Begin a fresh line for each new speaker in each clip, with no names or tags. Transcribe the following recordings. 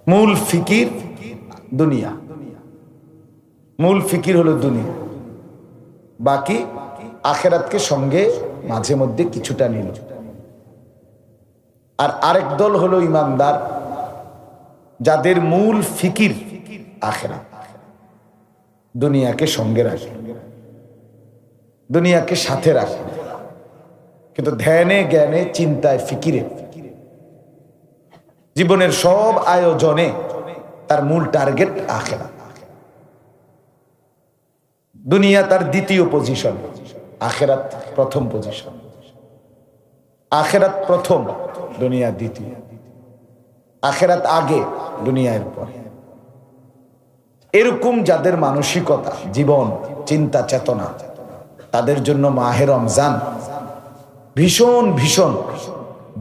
মূল ফিকির দুনিয়া, মূল ফিকির হলো দুনিয়া, বাকি আখেরাতকে সঙ্গে মাঝে মধ্যে কিছুটা নিল। আর আরেক দল হলো ইমানদার, যাদের মূল ফিকির আখেরাত, দুনিয়াকে সঙ্গে রাখে, দুনিয়াকে সাথে রাখে, কিন্তু ধ্যানে জ্ঞানে চিন্তায় ফিকিরে জীবনের সব আয়োজনে তার মূল টার্গেট আখেরাত। দুনিয়া তার দ্বিতীয় পজিশন, আখেরাত প্রথম পজিশন। আখেরাত প্রথম, দুনিয়া দ্বিতীয়। আখেরাত আগে, দুনিয়ার পরে। এরকম যাদের মানসিকতা, জীবন, চিন্তা, চেতনা, তাদের জন্য মাহে রমজান ভীষণ ভীষণ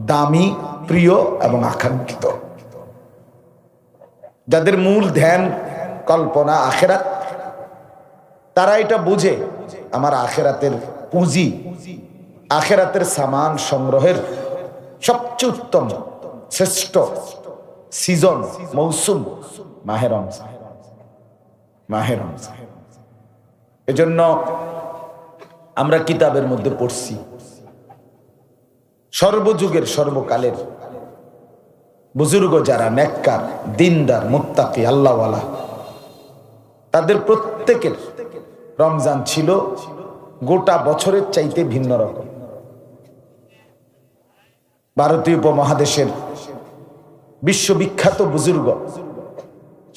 দামি, প্রিয় এবং আকাঙ্ক্ষিত। যাদের মূল ধ্যান কল্পনা আখেরাত, তারা এটা বুঝে আমার আখেরাতের পুঁজি, আখেরাতের সামান সংগ্রহের সবচেয়ে উত্তম শ্রেষ্ঠ সিজন, মৌসুম মাহে রমজান। মাহে রমজান এজন্য আমরা কিতাবের মধ্যে পড়ছি, সর্বযুগের সর্বকালের বুজুর্গ যারা নেককার, দিনদার, মুত্তাকি, আল্লাহওয়ালা, তাদের প্রত্যেকের রমজান ছিল গোটা বছরের চাইতে ভিন্ন রকম। ভারতীয় উপমহাদেশের বিশ্ববিখ্যাত বুজুর্গ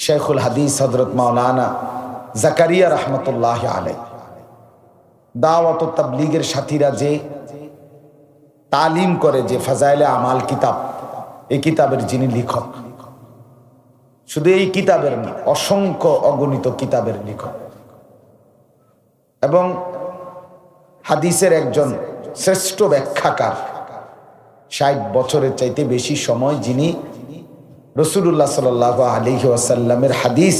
শেখুল হাদিস হযরত মাওলানা জাকারিয়া রহমতুল্লাহ আলাইহি দাওয়াত ও তাবলীগের সাথীরা যে তালিম করে, যে ফাজাইলে আমাল কিতাব, এই কিতাবের যিনি লেখক, শুধু এই কিতাবের না, অসংখ্য অগণিত কিতাবের লেখক এবং হাদিসের একজন শ্রেষ্ঠ ব্যাখ্যাকার, ৬০ বছরের চাইতে বেশি সময় যিনি রাসূলুল্লাহ সাল্লাল্লাহু আলাইহি ওয়াসাল্লামের হাদিস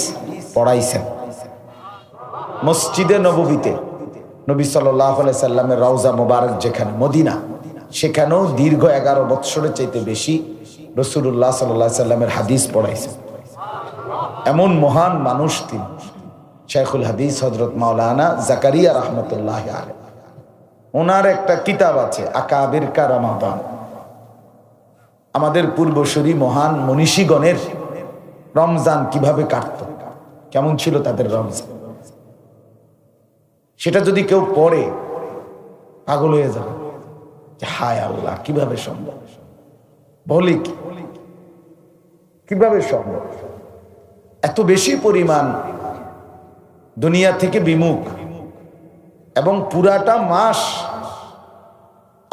পড়াইছেন। মসজিদে নববীতে নবী সাল্লাল্লাহু আলাইহি সাল্লামের রওজা মোবারক যেখানে মদিনা, সেখানেও দীর্ঘ 11 বছরের চাইতে বেশি রাসূলুল্লাহ সাল্লাল্লাহু আলাইহি সাল্লামের হাদিস পড়াইছেন। এমন মহান মানুষ তিনি, শেখুল হাদিস হযরত মাওলানা জাকারিয়া রহমতুল্লাহ আলাইহি। ওনার একটা কিতাব আছে আকাবির কা রমাদান, আমাদের পূর্বসূরি মহান মনীষীগণের রমজান কিভাবে কাটত, কেমন ছিল তাদের রমজান, সেটা যদি কেউ পড়ে পাগল হয়ে যাবে যে হায় আল্লাহ, কিভাবে সম্ভব, বলি কিভাবে সম্ভব, এত বেশি পরিমাণ দুনিয়া থেকে বিমুখ এবং পুরাটা মাস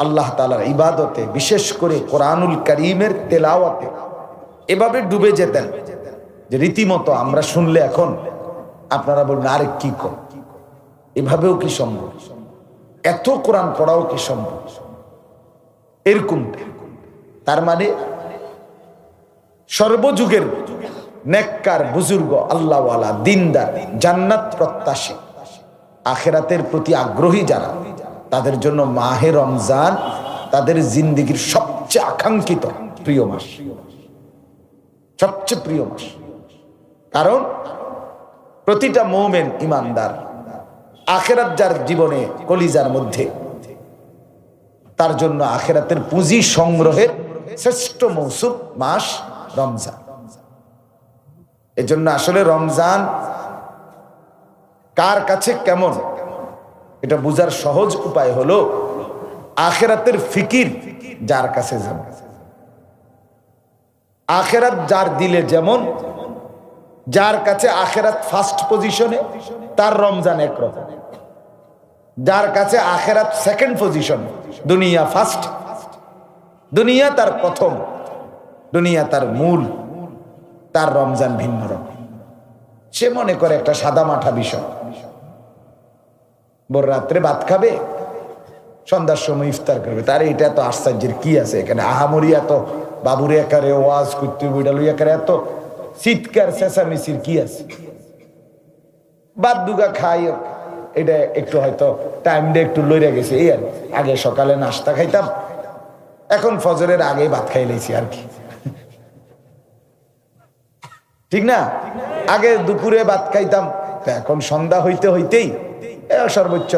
আল্লাহ তাআলার ইবাদতে, বিশেষ করে কোরআনুল কারীমের তেলাওয়াতে এভাবে ডুবে যেতেন যে রীতিমতো আমরা শুনলে এখন আপনারা বলবেন আরে কি কর, এভাবেও কি সম্ভব, এত কোরআন পড়াও কি সম্ভব, এরকমটা। তার মানে সর্বযুগের নেককার বুজুর্গ, আল্লাহওয়ালা, দিনদার, জান্নাত প্রত্যাশী, আখেরাতের প্রতি আগ্রহী যারা, তাদের জন্য মাহে রমজান তাদের জিন্দেগীর সবচেয়ে আকাঙ্ক্ষিত প্রিয় মাস, সবচেয়ে প্রিয় মাস। কারণ প্রতিটা মুমিন ইমানদার, আখেরাত যার জীবনে কলিজার মধ্যে, তার জন্য আখেরাতের পুঁজি সংগ্রহের শ্রেষ্ঠ মৌসুম মাস রমজান। এজন্য আসলে রমজান কার কাছে কেমন, এটা বুঝার সহজ উপায় হলো আখেরাতের ফিকির যার কাছে যেমন, আখেরাত যার দিলে যেমন, যার কাছে আখেরাত ফার্স্ট পজিশনে, তার রমজান একরকম। যার কাছে আখেরাত সেকেন্ড পজিশন, দুনিয়া ফার্স্ট, দুনিয়া তার প্রথম, দুনিয়া তার মূল, তার রমজান ভিন্ন রকম। সে মনে করে একটা সাদা মাঠা বিষয়, ভোর রাত্রে ভাত খাবে, সন্ধ্যার সময় ইফতার করবে, তার এটা এত আশ্চর্যের কি আছে এখানে, আহামরি এত বাবুরে একারে ওয়াজ করতে বুড়ালু একারে এত চিৎকার চেঁচামেচির কি আছে, বাদ দুগা খাই, এটা একটু হয়তো টাইমটা একটু লইরা গেছে, এই আর আগে সকালে নাস্তা খাইতাম, এখন ফজরের আগে ভাত খাই লাইছি আর কি। ঠিক না? আগে দুপুরে ভাত খাইতাম, এখন সন্ধ্যা হইতে হইতেই সর্বোচ্চ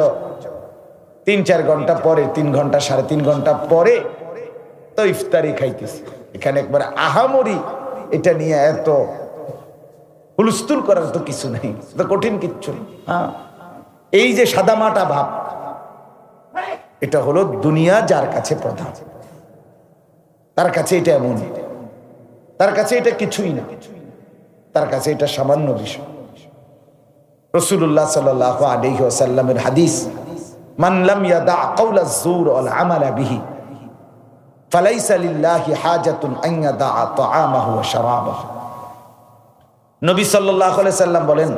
3-4 ঘন্টা পরে, 3 ঘন্টা 3.5 ঘন্টা পরে তো ইফতারি খাইতেছি। এখানে একবার আহামরি এটা নিয়ে এত হুলস্থুল করার তো কিছু নেই, তো কঠিন কিচ্ছু নেই। হ্যাঁ, এই যে সাদামাটা ভাব, এটা হলো দুনিয়া যার কাছে প্রধান, তার কাছে এটা এমন, তার কাছে এটা কিছুই না, তার কাছে এটা সামান্য বিষয়। রাসূলুল্লাহ সাল্লাল্লাহু আলাইহি ওয়াসাল্লামের হাদিস, মান লাম ইয়াদা কাওলা যুর ওয়াল আমালা বিহি ফালাইসা লিল্লাহি হাজাতুন আন ইয়াদা তাআমাহু ওয়া শারাবাহু। নবী সাল্লাল্লাহু আলাইহি সাল্লাম বলেন,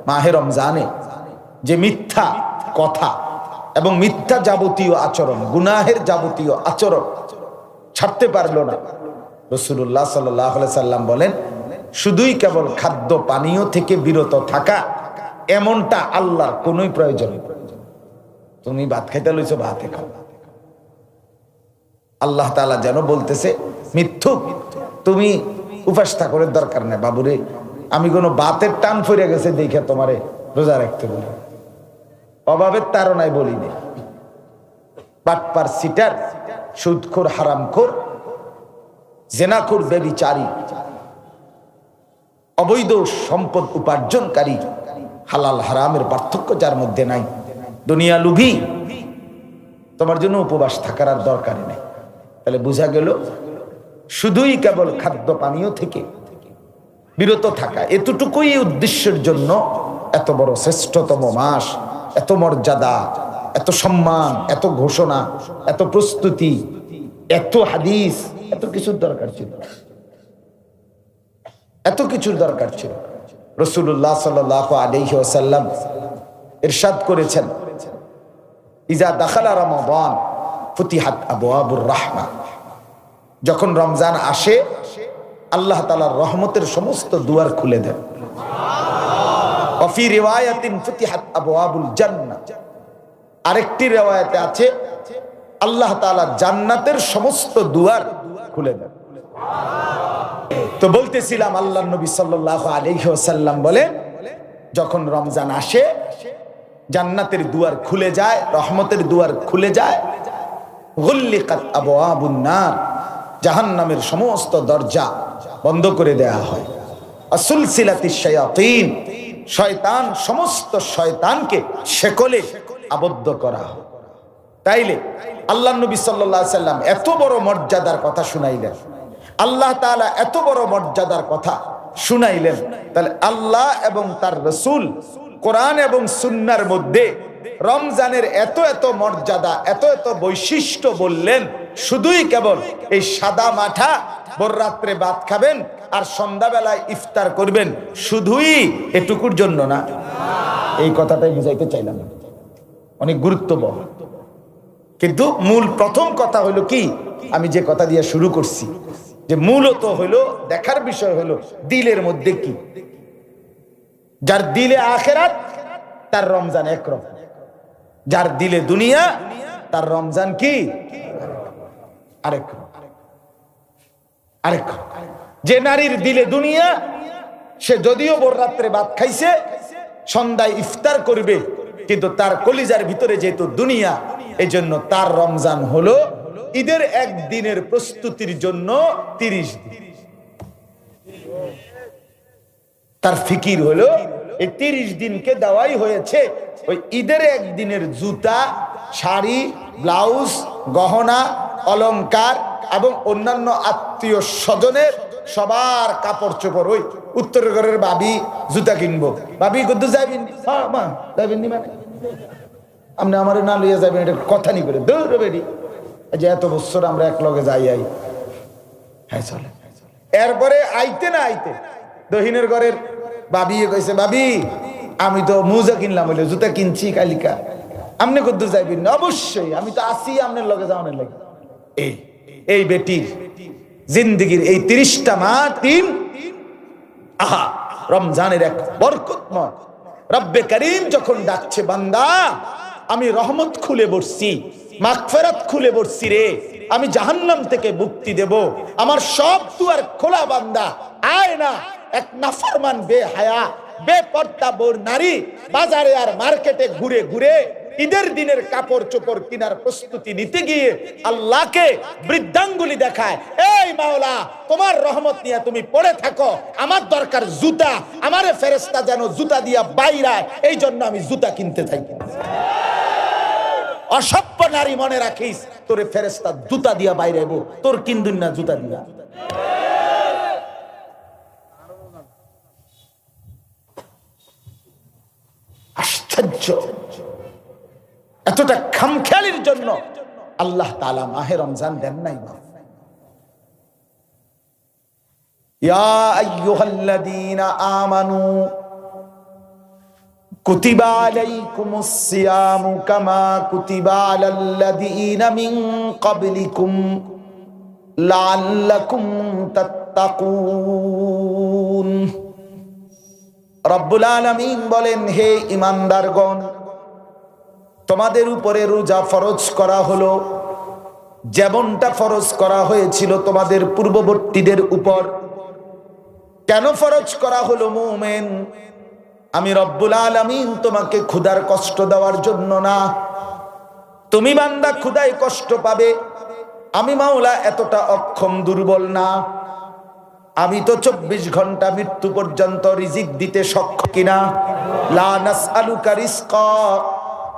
মাহে রমজানে যে মিথ্যা কথা এবং মিথ্যা যাবতীয় আচরণ, গুনাহের যাবতীয় আচরণ ছাড়তে পারলো না, রাসূলুল্লাহ সাল্লাল্লাহু আলাইহি সাল্লাম বলেন, শুধুই কেবল খাদ্য পানীয় থেকে বিরত থাকা এমনটা আল্লাহর কোনোই প্রয়োজন নেই। তুমি ভাত খাইতে লইছো, ভাতে খাও। আল্লাহ তাআলা যেন বলতেছে, মিথ্যুক, তুমি উপাস থাকার দরকার নেই বাবুরে, আমি কোনো বাতের টান ফিরে গেছে দেখে তোমারে রোজা রাখতে বলি, অভাবের তাড়নায় বলি নেই। বাটপার, সিটার, সুদখোর, হারামখোর, জেনাখোর, ব্যভিচারী, অবৈধ সম্পদ উপার্জনকারী, হালাল হারামের পার্থক্য যার মধ্যে নাই, দুনিয়া লুভী, তোমার জন্য উপবাস থাকার আর দরকার নেই। তাহলে বোঝা গেল শুধুই কেবল খাদ্য পানীয় থেকে বিরত থাকা, এতটুকুই উদ্দেশ্যের জন্য এত বড় শ্রেষ্ঠতম মাস, এত মর্যাদা, এত সম্মান, এত ঘোষণা, এত প্রস্তুতি, এত হাদিস, এত কিছুর দরকার ছিল, এত কিছুর দরকার ছিল। রাসূলুল্লাহ সাল্লাল্লাহু আলাইহি ওয়াসাল্লাম ইরশাদ করেছেন, ইজা দাখালা রমাদান ফুতিহাত আবওয়াবুর রাহমা, যখন রমজান আসে আল্লাহ তাআলার রহমতের সমস্ত দুয়ার খুলে দেন। ওয়া ফি রিওয়ায়াতিন ফুতিহাত আবওয়াবুল জান্নাহ, আরেকটি রিওয়ায়াতে আছে আল্লাহ তাআলা জান্নাতের সমস্ত দুয়ার খুলে দেন। তো বলতেছিলাম, আল্লাহর নবী সাল্লাল্লাহু আলাইহি ওয়াসাল্লাম বলেন, যখন রমজান আসে জান্নাতের দুয়ার খুলে যায়, রহমতের দুয়ার খুলে যায়। গুল্লিকাত আবওয়াবুন নার, জাহান্নামের সমস্ত দরজা বন্ধ করে দেয়া হয়। আসুলসিলাতিশ শায়াতিন, শয়তান, সমস্ত শয়তানকে শেকলে আবদ্ধ করা হয়। তাইলে আল্লাহর নবী সাল্লাল্লাহু আলাইহি সাল্লাম এত বড় মর্যাদার কথা শুনাইলেন, আল্লাহ তাআলা এত বড় মর্যাদার কথা শুনাইলেন, তাহলে আল্লাহ এবং তার রাসূল কোরআন এবং সুন্নাহর মধ্যে রমজানের এত এত মর্যাদা, এত এত বৈশিষ্ট্য বললেন, শুধুই কেবল এই সাদা মাঠা ভোর রাত্রে ভাত খাবেন আর সন্ধ্যাবেলায় ইফতার করবেন, শুধুই এটুকুর জন্য না। এই কথাটাই বুঝাইতে চাইলাম, অনেক গুরুত্বপূর্ণ। কিন্তু মূল প্রথম কথা হলো কি, আমি যে কথা দিয়ে শুরু করছি, যে মূলত হলো দেখার বিষয় হলো দিলের মধ্যে কি। যার দিলে আখিরাত তার রমজান একরকম, যার দিলে দুনিয়া তার রমজান কি আরেক আরেক। যে নারীর দিলে দুনিয়া, সে যদিও ভোর রাত্রে ভাত খাইছে, সন্ধ্যায় ইফতার করবে, কিন্তু তার কলিজার ভিতরে যেহেতু দুনিয়া, এই জন্য তার রমজান হলো ঈদের একদিনের প্রস্তুতির জন্য 30 দিন। তার ফিকির হলো এই 30 দিনকে দেওয়াই হয়েছে ওই ঈদের একদিনের জুতা, শাড়ি, ব্লাউজ, গহনা, অলংকার এবং অন্যান্য আত্মীয় স্বজনের সবার কাপড় চোপড়। ওই উত্তর ঘরের ভাবি জুতা কিনবো, ভাবি কত যাবেন? হ্যাঁ মা যাবেন নি, মানে আপনি আমার না লইয়া যাবেন, এটা কথা নি করে দৌড় বেরি, যে এত বছর আমরা এক লগে যাই আই, হ্যাঁ চলে। এরপরে আইতে না আইতে দহিনের ঘরের ভাবি কইছে, ভাবি আমি তো মুজা কিনলাম, হইলে জুতা কিনছি কালিকা, আপনি কত যাইবেন? অবশ্যই, আমি তো আসি আপনার লগে যাওয়ানোর লাগে। এই বেটির জিন্দেগির এই 30টা মাস দিন, আহা রমজানের এক বরকতময়। রব্বে করিম যখন ডাকছে, বান্দা আমি রহমত খুলে বসছি, মাগফিরাত খুলে বসছি রে, আমি জাহান্নাম থেকে মুক্তি দেব, আমার সব দুয়ার খোলা, বান্দা আয় না, এক নাফরমান বেহায়া বেপর্দা বোর নারী বাজারে আর মার্কেটে ঘুরে ঘুরে ঈদের দিনের কাপড় চোপড় কেনার প্রস্তুতি নিতে গিয়ে আল্লাহকে বৃদ্ধাঙ্গুলি দেখায়, এই মাওলা তোমার রহমত নিয়ে তুমি পড়ে থাকো, আমার দরকার জুতা, আমারে ফেরেশতা যেন জুতা দিয়া বাইরায়, এই জন্য আমি জুতা কিনতে থাকি। অসভ্য নারী, মনে রাখিস তোরে ফেরেশতা জুতা দিয়া বাইরাইব, তোর কিনদুন না জুতা দিয়া। আশ্চর্য, এতটা খামখেয়ালির জন্য আল্লাহ তাআলা মাহে রমজান দেন নাই। ইয়া আইয়ুহাল্লাযীনা আমানু কুতিবা আলাইকুমুস সিয়ামু কামা কুতিবা আলাল্লাযীনা মিন ক্বাবলিকুম লাআল্লাকুম তাত্তাকুন। রব্বুল আলামিন বলেন, হে ঈমানদারগণ, তোমাদের উপরে রোজা ফরজ করা হলো যেমনটা ফরজ করা হয়েছিল তোমাদের পূর্ববর্তীদের উপর। কেন ফরজ করা হলো মুমিন? আমি রব্বুল আলামিন তোমাকে ক্ষুধার কষ্ট দেওয়ার জন্য না। তুমি বান্দা ক্ষুধায় কষ্ট পাবে, আমি মাওলা এতটা অক্ষম দুর্বল না। আমি তো 24 ঘন্টা মৃত্যু পর্যন্ত রিজিক দিতে সক্ষম কিনা। লা নাসআলুকা রিজকা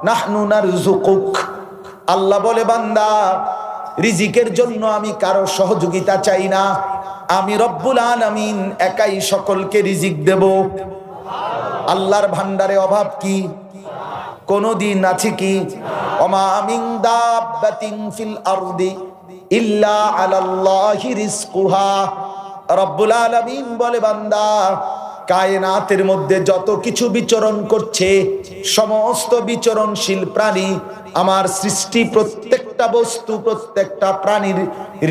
নাহনু নারযুকুক। আল্লাহ বলে, বান্দা রিজিকের জন্য আমি কারো সহযোগিতা চাই না, আমি রব্বুল আলামিন একাই সকলকে রিজিক দেব। আল্লাহর ভান্ডারে অভাব কি কোনদিন আছে কি? ওমা মিন দাব্বাতিন ফিল আরদি ইল্লা আলাল্লাহি রিজকুহা। রব্বুল আলামিন বলে, বান্দা কায়নাতের মধ্যে যত কিছু বিচরণ করছে, সমস্ত বিচরণশীল প্রাণী আমার সৃষ্টি, প্রত্যেকটা বস্তু, প্রত্যেকটা প্রাণীর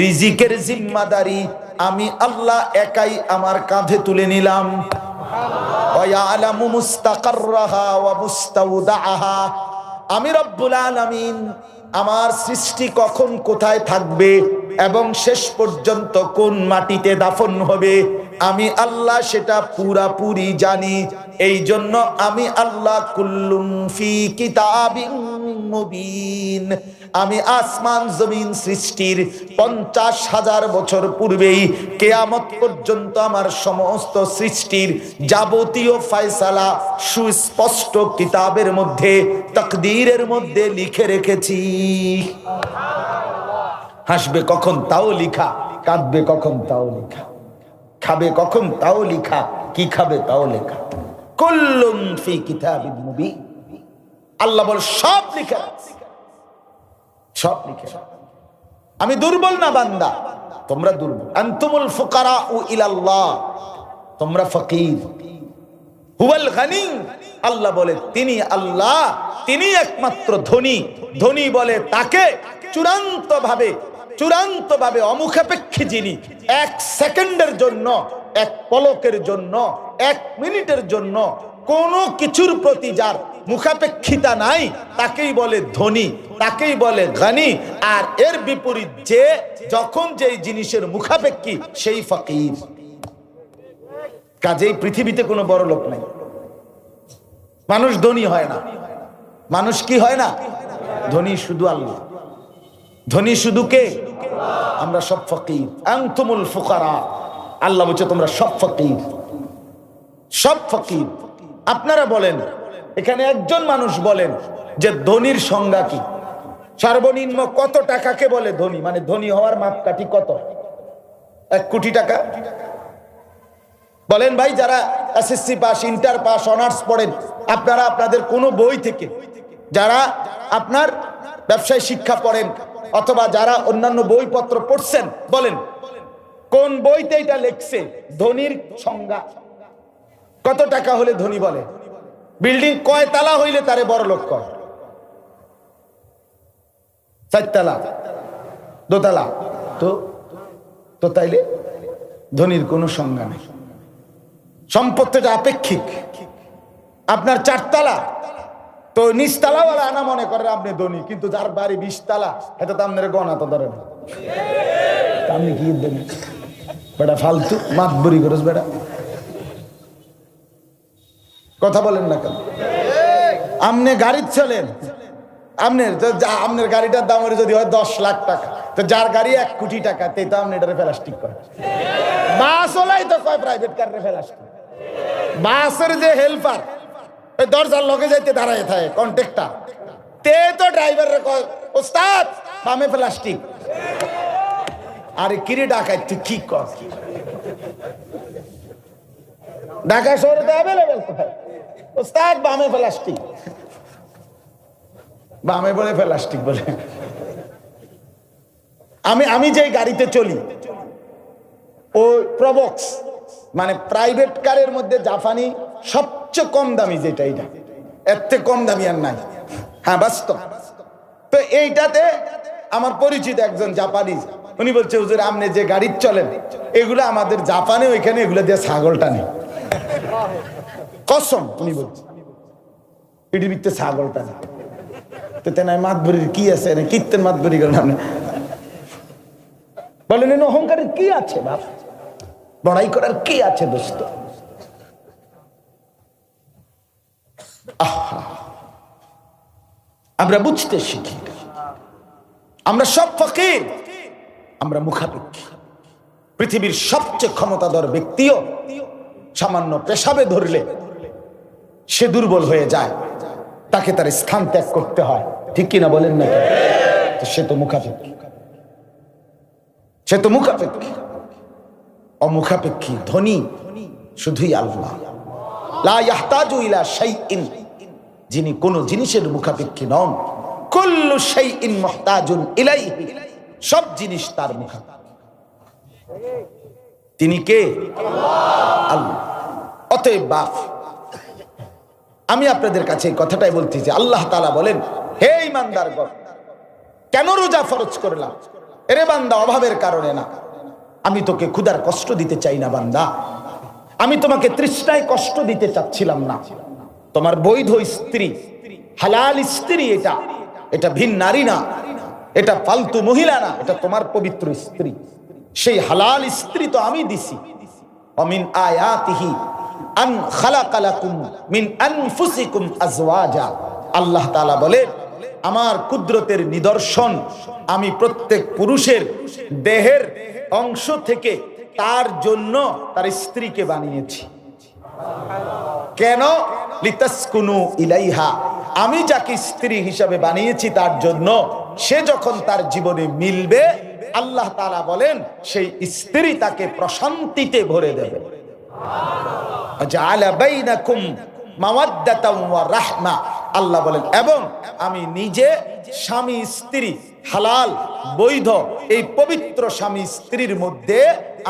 রিজিকের জিম্মাদারি আমি আল্লাহ একাই আমার কাঁধে তুলে নিলাম। ওয়া ইয়ালামু মুস্তাকাররাহা ওয়া মুস্তাওদাআহা। আমি রব্বুল আলামিন আমার সৃষ্টি কখন কোথায় থাকবে এবং শেষ পর্যন্ত কোন মাটিতে দাফন হবে, আমি আল্লাহ সেটা পুরাপুরি জানি। এই জন্য আমি আল্লাহ কুল্লুম ফি কিতাবিন মুবিন, আমি আসমান জমিন সৃষ্টির 50,000 বছর পূর্বেই কিয়ামত পর্যন্ত আমার সমস্ত সৃষ্টির যাবতীয় ফয়সালা সুস্পষ্ট কিতাবের মধ্যে, তাকদীরের মধ্যে লিখে রেখেছি। হাসবে কখন তাও লিখা, কাঁদবে কখন তাও লেখা, খাবে কখন তাও লেখা, কি খাবে তাও লেখা। কুল্লুম ফি কিতাবিন মুবিন। আল্লাহ বল, সব লিখা, সব লিখে। আমি দুর্বল না বান্দা, তোমরা দুর্বল। আনতুমুল ফুকারাউ ইলাল্লাহ, তোমরা ফকির। হুয়াল গানি, আল্লাহ বলে তিনি আল্লাহ, তিনি একমাত্র ধনী। ধনী বলে তাকে চূড়ান্ত ভাবে অমুখাপেক্ষী যিনি, 1 সেকেন্ডের জন্য, 1 পলকের জন্য, 1 মিনিটের জন্য কোনো কিছুর প্রতি যার মুখাপেক্ষিতা নাই, তাকেই বলে ধনী, তাকেই বলে গানি। আর এর বিপরীত যে যখন যেই জিনিসের মুখাপেক্ষী, সেই ফকির। কাজেই পৃথিবীতে কোনো বড় লোক নাই। মানুষ ধনী হয় না। মানুষ কি হয় না? ধনী শুধু আল্লাহ। ধনী শুধু কে? আমরা সব ফকির। আনতুমুল ফুকারা, আল্লাহ বলছে তোমরা সব ফকির, সব ফকির। আপনারা বলেন, এখানে একজন মানুষ বলেন যে ধনীর সংজ্ঞা কি? সর্বনিম্ন কত টাকাকে বলে ধনী? মানে ধনী হওয়ার মাপকাঠি কত? 1 কোটি টাকা? বলেন ভাই, যারা SSC pass, inter pass, honours পড়েন, আপনারা আপনাদের কোনো বই থেকে, যারা আপনার ব্যবসায় শিক্ষা পড়েন অথবা যারা অন্যান্য বইপত্র পড়ছেন, বলেন কোন বইতে এটা লেখছে ধনীর সংজ্ঞা? কত টাকা হলে ধনী বলে? বিল্ডিং কয় তালা হইলে তারে বড় লোক কয়? 4 তালা, 2 তালা? তো তাইলে ধনীর কোনো সংজ্ঞা নেই। সম্পত্তিটা আপেক্ষিক। আপনার 4 তালা, তো নিচতলাওয়ালা আনা মনে করে আপনি ধনী, কিন্তু যার বাড়ি 20 তালা, এটা তো আপনার গণা তো ধরে না। আপনি কি দেন বেটা? ফালতু মাতবরি করিস বেটা। কথা বলেন না কেন? আপনি গাড়ি চলেন, আপনার গাড়িটার দাম যদি হয় 10 লাখ টাকা, তো যার গাড়ি 1 কোটি টাকা, তাই তো আপনি এটারে প্লাস্টিক করেন। বাস ওলাই তো কয় প্রাইভেট কারে প্লাস্টিক। বাসের যে হেল্পার ওই দরজার লগে যাইতে দাঁড়ায় থাকে কন্ট্রাক্টর, তে তো ড্রাইভারের কয় ওস্তাদ বামে প্লাস্টিক। আরে কিরে ডাকাই তুই কি কর? ঢাকা শহরে তো অ্যাভেলেবেল ওস্তাদ বামে প্লাস্টিক, বামে বলে প্লাস্টিক বলে। আমি যে গাড়িতে চলি ওই প্রবক্স মানে প্রাইভেট কারের মধ্যে জাপানি সবচেয়ে কম দামি যেটা, এটা এর থেকে কম দামি আর নাই। হ্যাঁ বাস্তব। তো এইটাতে আমার পরিচিত একজন জাপানিজ, উনি বলছে হুজুর আপনি যে গাড়ি চলেন এগুলো আমাদের জাপানে ওইখানে এগুলো দিয়ে ছাগলটা নেই। কসম উনি বলছে পৃথিবীতে ছাগলটা নেই। তো তেনায় মাতবরির কি আছে, কীর্তন মাতবরি করেন আপনি বলেন, অহংকারের কি আছে বাপ, বড়াই করার কি আছে দোস্ত? আমরা বুঝতে শিখি, আমরা সব ফকির, আমরা মুখাপেক্ষী। পৃথিবীর সবচেয়ে ক্ষমতাধর ব্যক্তিও সামান্য পেশাবে ধরলে সে দুর্বল হয়ে যায়, তাকে তার স্থান ত্যাগ করতে হয়, ঠিক কিনা বলেন না? সে তো মুখাপেক্ষী, সে তো মুখাপেক্ষী। অমুখাপেক্ষী ধনী শুধুই আল্লাহ। লা ইয়াহতাজু ইলা শাইইন, যিনি কোন জিনিসের মুখাপেক্ষী নন। কুল্লু শাইইন মুহতাজুন ইলাইহি, সব জিনিস তার মুখাপেক্ষী। তিনি কে? আল্লাহ। অতএব বাপ, আমি আপনাদের কাছে এই কথাটাই বলতেছি, আল্লাহ তাআলা বলেন, হে ঈমানদারগণ, কেন রোজা ফরজ করলাম? এরে বান্দা, অভাবের কারণে না, আমি তোকে ক্ষুধার কষ্ট দিতে চাই না বান্দা, আমি তোমাকে তৃষ্ণায় কষ্ট দিতে চাচ্ছিলাম না। তোমার বৈধ স্ত্রী, হালাল স্ত্রী, এটা ভিন নারী না, এটা ফালতু মহিলা না, এটা তোমার পবিত্র স্ত্রী। সেই হালাল স্ত্রী তো আমি দিছি। অমিন আয়াতিহি আন খালাকা লাকুম মিন আনফুসিকুম আজওয়াজা, আল্লাহ তাআলা বলেন, আমার কুদরতের নিদর্শন, আমি প্রত্যেক পুরুষের দেহের অংশ থেকে তার জন্য তার স্ত্রীকে বানিয়েছি। কেন? লিতাসকুনু ইলাইহা, আমি যাকে স্ত্রী হিসাবে বানিয়েছি তার জন্য সে যখন তার জীবনে মিলবে, আল্লাহ তাআলা বলেন সেই স্ত্রী তাকে প্রশান্তিতে ভরে দেবে। জাআলা বাইনাকুম মাওয়াদ্দাতাও ওয়া রাহমা, আল্লাহ বলেন, এবং আমি নিজে স্বামী স্ত্রী, হালাল বৈধ এই পবিত্র স্বামী স্ত্রীর মধ্যে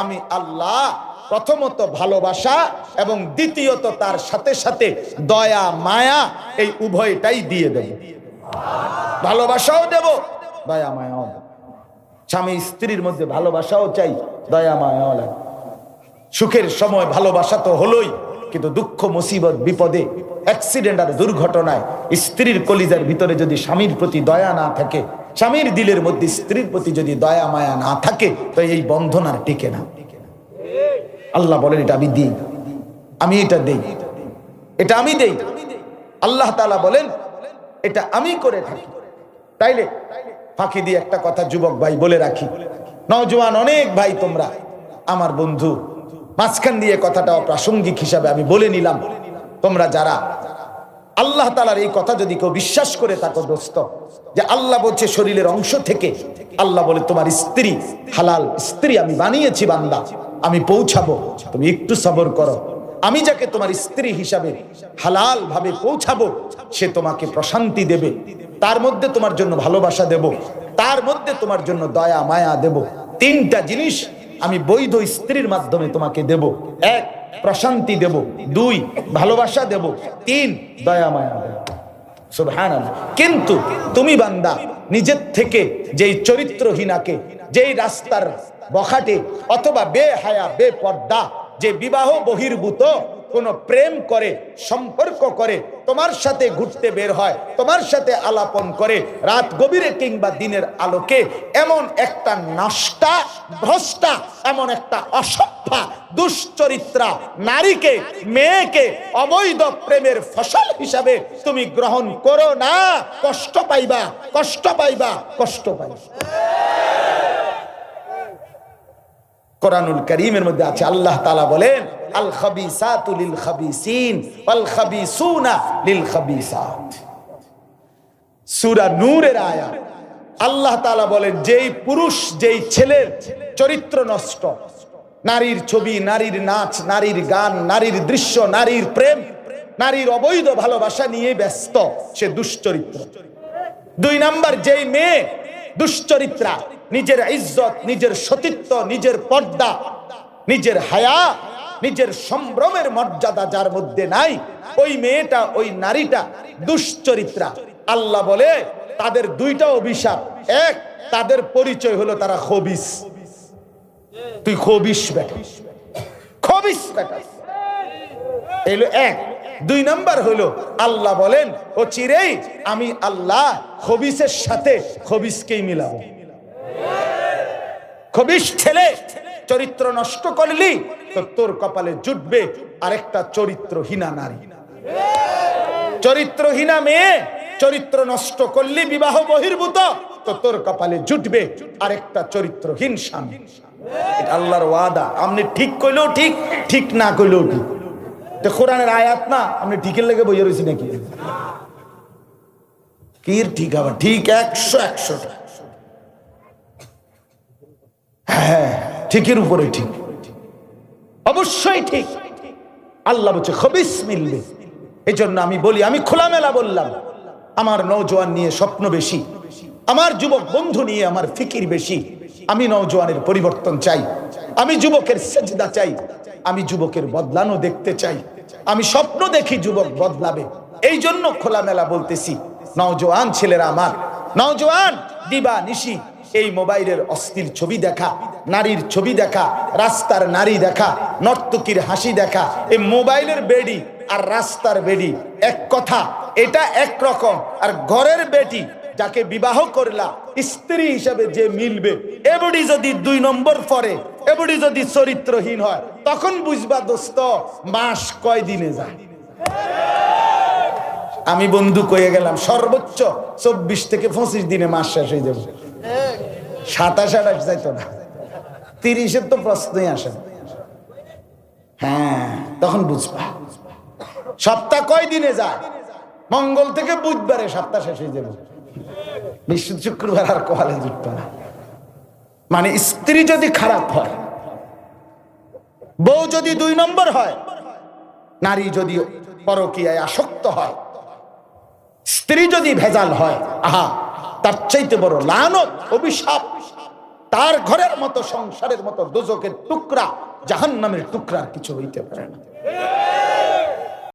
আমি আল্লাহ প্রথমত ভালোবাসা এবং দ্বিতীয়ত তার সাথে সাথে দয়া মায়া, এই উভয়টাই দিয়ে দেব। ভালোবাসাও দেব, দয়া মায়াও দেব। স্বামী স্ত্রীর মধ্যে ভালোবাসাও চাই, দয়া মায়াও লাগে। সুখের সময় ভালোবাসা তো হলোই, কিন্তু দুঃখ মুসিবত বিপদে অ্যাক্সিডেন্ট আর দুর্ঘটনায় স্ত্রীর কলিজার ভিতরে যদি স্বামীর প্রতি দয়া না থাকে, স্বামীর দিলের মধ্যে স্ত্রীর প্রতি যদি দয়া মায়া না থাকে, তো এই বন্ধন আর টিকে না। আল্লাহ বলেন, এটা আমি দিই, আমি এটা দেই, এটা আমি দেই। আল্লাহ তাআলা বলেন, এটা আমি করে থাকি। তাইলে ফাঁকি দিয়ে একটা কথা যুবক ভাই বলে রাখি, নওজোয়ান অনেক ভাই তোমরা আমার বন্ধু, মাঝখান দিয়ে কথাটা প্রাসঙ্গিক হিসাবে আমি বলে নিলাম। তোমরা যারা আল্লাহ তাআলার এই কথা যদি কেউ বিশ্বাস করে থাকো দোস্ত, যে আল্লাহ বলছে শরীরের অংশ থেকে, আল্লাহ বলে তোমার স্ত্রী হালাল স্ত্রী আমি বানিয়েছি বান্দা, আমি পৌঁছাবো, তুমি একটু সবর করো। আমি যাকে তোমার স্ত্রী হিসাবে হালাল ভাবে পৌঁছাবো, সে তোমাকে প্রশান্তি দেবে, তার মধ্যে তোমার জন্য ভালোবাসা দেব, তার মধ্যে তোমার জন্য দয়া মায়া দেব। তিনটা জিনিস আমি বৈধ স্ত্রীর মাধ্যমে তোমাকে দেব। এক, প্রশান্তি দেব। দুই, ভালোবাসা দেব। তিন, দয়া মায়া দেব। সুবহানাল্লাহ। কিন্তু তুমি বান্দা নিজের থেকে যেই চরিত্রহীনাকে, যেই রাস্তার বখাটে অথবা বেহায়া বেপর্দা, যে বিবাহ বহির্ভূত কোনো প্রেম করে, সম্পর্ক করে, তোমার সাথে ঘুরতে বের হয়, তোমার সাথে আলাপন করে রাত গভীরে কিংবা দিনের আলোকে, এমন একটা নষ্টা, ভ্রষ্টা, এমন একটা অসভ্যা, দুশ্চরিত্রা নারীকে, মেয়েকে অবৈধ প্রেমের ফসল হিসাবে তুমি গ্রহণ করো না। কষ্ট পাইবা, কষ্ট পাইবা, কষ্ট পাইবা। কোরআনুল কারীমের মধ্যে আছে, আল্লাহ তাআলা বলেন আল খাবিসাতু লিল খাবিসিন ওয়াল খাবিসুনা লিল খাবিসাত। সূরা নূরের আয়াত। আল্লাহ তাআলা বলেন, যেই পুরুষ, যেই ছেলের চরিত্র নষ্ট, নারীর ছবি, নারীর নাচ, নারীর গান, নারীর দৃশ্য, নারীর প্রেম, নারীর অবৈধ ভালোবাসা নিয়ে ব্যস্ত, সে দুশ্চরিত্র। 2 নাম্বার, যেই মেয়ে দুশ্চরিত্রা, নিজের ইজ্জত, নিজের সতীত্ব, নিজের পর্দা, নিজের হায়া, নিজের সম্ভ্রমের মর্যাদা যার মধ্যে নাই, ওই মেয়েটা, ওই নারীটা দুশ্চরিত্রা। আল্লাহ বলে তাদের 2টা অভিশাপ। এক, তাদের পরিচয় হলো তারা খবিস। তুই খবিস বেটা, খবিস বেটা, এলো এক। 2 নাম্বার হলো, আল্লাহ বলেন ও চিরেই আমি আল্লাহ খবিসের সাথে খবিসকেই মিলাবো। খবিস ছেলে চরিত্র নষ্ট করলি তো তোর কপালে জুটবে আরেকটা চরিত্রহীনা নারী। চরিত্রহীনা মেয়ে চরিত্র নষ্ট করলি, বিবাহ বহির্ভূত, তো তোর কপালে জুটবে আরেকটা চরিত্রহীন স্বামী। এটা আল্লাহর ওয়াদা। আপনি ঠিক কইলেও ঠিক, ঠিক না কইলেও ঠিক। তো কোরআনের আয়াত না, আপনি ঠিকের লেগে বইয়ে রয়েছি নাকি? কি ঠিক আবার ঠিক 100 হ্যাঁ, ঠিকের উপরে ঠিক, অবশ্যই ঠিক। আল্লাহ বলছে খবিস মিলবে। এই জন্য আমি বলি, আমি খোলামেলা বললাম, আমার নওজোয়ান নিয়ে স্বপ্ন বেশি, আমার যুবক বন্ধু নিয়ে আমার ফিকির বেশি। আমি নওজোয়ানের পরিবর্তন চাই, আমি যুবকের সেজদা চাই, আমি যুবকের বদলানো দেখতে চাই, আমি স্বপ্ন দেখি যুবক বদলাবে। এই জন্য খোলামেলা বলতেছি, নওজোয়ান ছেলেরা আমার, নওজোয়ান দিবা নিশি এই মোবাইলের অস্থির ছবি দেখা, নারীর ছবি দেখা, রাস্তার নারী দেখা, নর্তকীর হাসি দেখা, এই মোবাইলের বেডি আর রাস্তার বেডি এক কথা, এটা একরকম। আর ঘরের বেটি যাকে বিবাহ করলা স্ত্রী হিসাবে যে মিলবে, এবডি যদি 2 নম্বর পরে, এবডি যদি চরিত্রহীন হয়, তখন বুঝবা দোস্ত মাস কয় দিনে যায়। আমি বন্ধু কয়ে গেলাম সর্বোচ্চ 24 থেকে 25 দিনে মাস শেষ হয়ে যাবে। 27-28 যাইতো না, 30-এর তো প্রশ্নই আসে না। হ্যাঁ, তখন বুঝবা সপ্তাহ কয় দিনে যায়। মঙ্গল থেকে বুধবারে সপ্তাহ শেষ হয়ে যাবে, বৃহস্পতি শুক্রবার আর কপালে জুটতো না। মানে স্ত্রী যদি খারাপ হয়, বউ যদি 2 নম্বর হয়, নারী যদি পরকীয়ায় আসক্ত হয়, স্ত্রী যদি ভেজাল হয়, আহা, তার চাইতে বড় লানত, অভিশাপ তার ঘরের মতো, সংসারের মতো দোজখের টুকরা, জাহান্নামের টুকরা কিছু হইতে পারে না।